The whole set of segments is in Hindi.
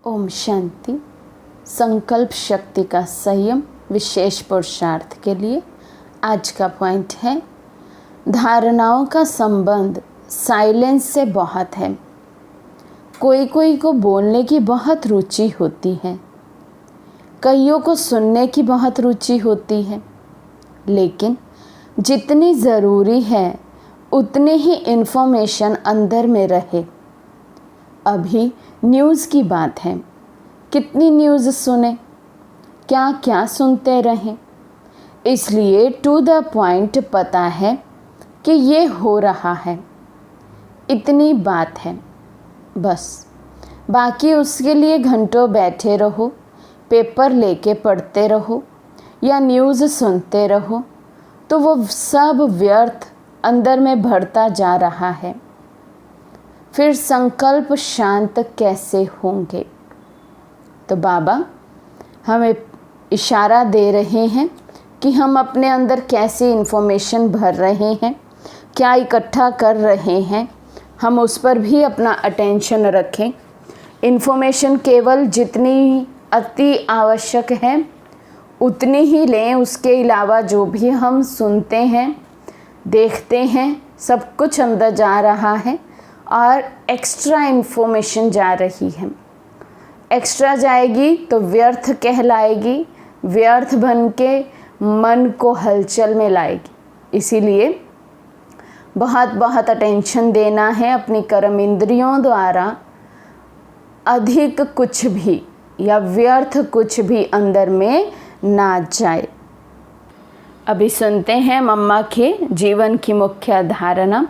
ओम शांति। संकल्प शक्ति का संयम विशेष पुरुषार्थ के लिए आज का पॉइंट है, धारणाओं का संबंध साइलेंस से बहुत है। कोई कोई को बोलने की बहुत रुचि होती है, कईयों को सुनने की बहुत रुचि होती है, लेकिन जितनी ज़रूरी है उतनी ही इन्फॉर्मेशन अंदर में रहे। अभी न्यूज़ की बात है, कितनी न्यूज़ सुने, क्या क्या सुनते रहें। इसलिए टू द पॉइंट पता है कि ये हो रहा है, इतनी बात है बस। बाकी उसके लिए घंटों बैठे रहो, पेपर लेके पढ़ते रहो या न्यूज़ सुनते रहो तो वो सब व्यर्थ अंदर में बढ़ता जा रहा है। फिर संकल्प शांत कैसे होंगे? तो बाबा हमें इशारा दे रहे हैं कि हम अपने अंदर कैसी इन्फॉर्मेशन भर रहे हैं, क्या इकट्ठा कर रहे हैं, हम उस पर भी अपना अटेंशन रखें। इन्फॉर्मेशन केवल जितनी अति आवश्यक है उतनी ही लें, उसके अलावा जो भी हम सुनते हैं, देखते हैं, सब कुछ अंदर जा रहा है और एक्स्ट्रा इन्फॉर्मेशन जा रही है। एक्स्ट्रा जाएगी तो व्यर्थ कहलाएगी, व्यर्थ बन के मन को हलचल में लाएगी। इसीलिए बहुत बहुत अटेंशन देना है अपनी कर्म इंद्रियों द्वारा, अधिक कुछ भी या व्यर्थ कुछ भी अंदर में ना जाए। अभी सुनते हैं मम्मा के जीवन की मुख्य धारणा।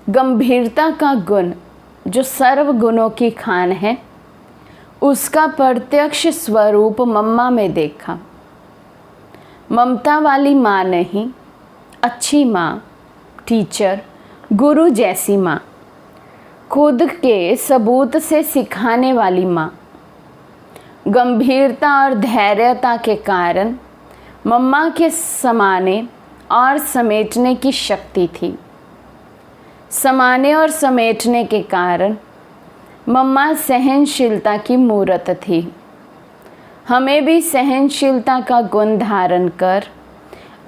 गंभीरता का गुण जो सर्व गुणों की खान है, उसका प्रत्यक्ष स्वरूप मम्मा में देखा। ममता वाली माँ नहीं, अच्छी माँ, टीचर, गुरु जैसी माँ, खुद के सबूत से सिखाने वाली माँ। गंभीरता और धैर्यता के कारण मम्मा के समाने और समेटने की शक्ति थी। समाने और समेटने के कारण मम्मा सहनशीलता की मूरत थी। हमें भी सहनशीलता का गुण धारण कर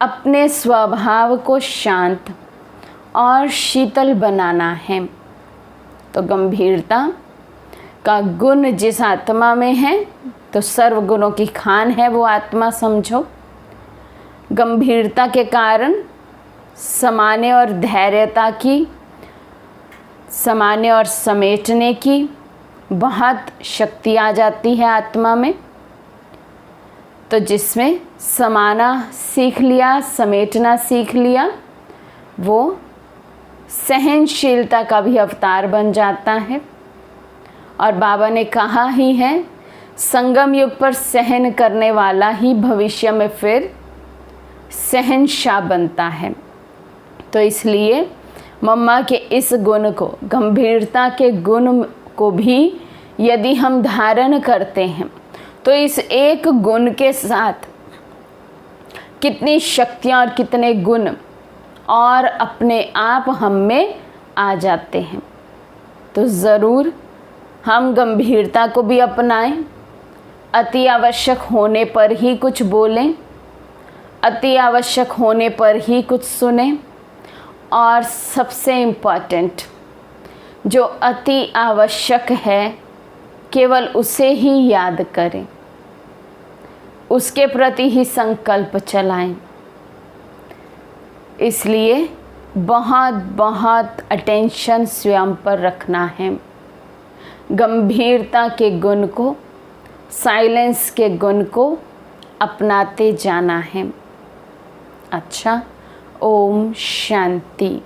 अपने स्वभाव को शांत और शीतल बनाना है। तो गंभीरता का गुण जिस आत्मा में है तो सर्व गुणों की खान है वो आत्मा समझो। गंभीरता के कारण समाने और धैर्यता की, समाने और समेटने की बहुत शक्ति आ जाती है आत्मा में। तो जिसमें समाना सीख लिया, समेटना सीख लिया, वो सहनशीलता का भी अवतार बन जाता है। और बाबा ने कहा ही है, संगम युग पर सहन करने वाला ही भविष्य में फिर सहनशाह बनता है। तो इसलिए मम्मा के इस गुण को, गंभीरता के गुण को भी यदि हम धारण करते हैं तो इस एक गुण के साथ कितनी शक्तियाँ और कितने गुण और अपने आप हम में आ जाते हैं। तो ज़रूर हम गंभीरता को भी अपनाएं, अति आवश्यक होने पर ही कुछ बोलें, अति आवश्यक होने पर ही कुछ सुनें, और सबसे इम्पॉर्टेंट जो अति आवश्यक है केवल उसे ही याद करें, उसके प्रति ही संकल्प चलाएं। इसलिए बहुत बहुत अटेंशन स्वयं पर रखना है। गंभीरता के गुण को, साइलेंस के गुण को अपनाते जाना है। अच्छा, ओम शांति।